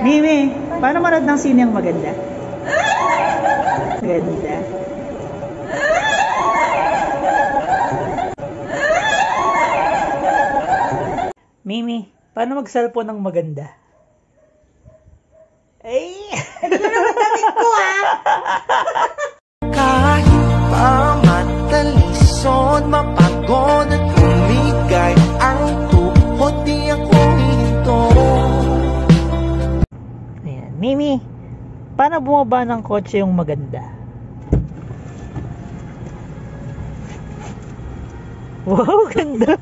Mimi, paano manood ng sine ang maganda? Maganda. Mimi, paano mag-cellphone ng maganda? Ay! Hindi na naman damit ko, ha? Kahit pa matalisod, mapagod at humigay ang tuhod, di ako hihinto. Ayan. Mimi, paano bumaba ng kotse yung maganda? Wow, ganda!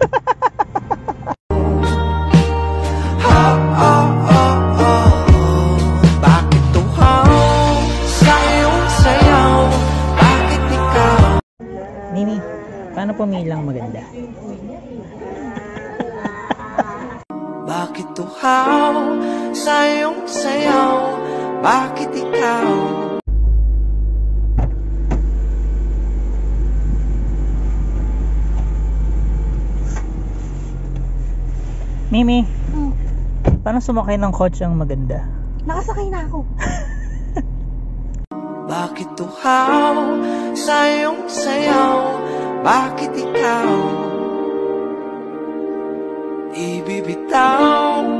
Bakit tuhaw sa iyong sayaw? Bakit ikaw? Mimi, paano pumilang maganda? Bakit tuhaw sa iyong sayaw? Bakit ikaw? Mimi, paano sumakay ng kotse ang maganda? Nakasakay na ako. Bakit tuhaw sa iyong sayaw? Bakit ikaw? Ibibitaw.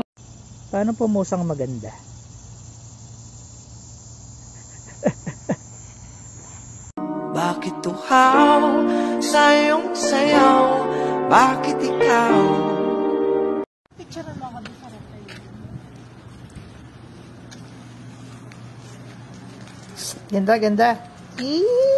Paano pumusang maganda? Bakit tuhaw sa iyong sayaw? Bakit ikaw? Ganda, ganda. Eee!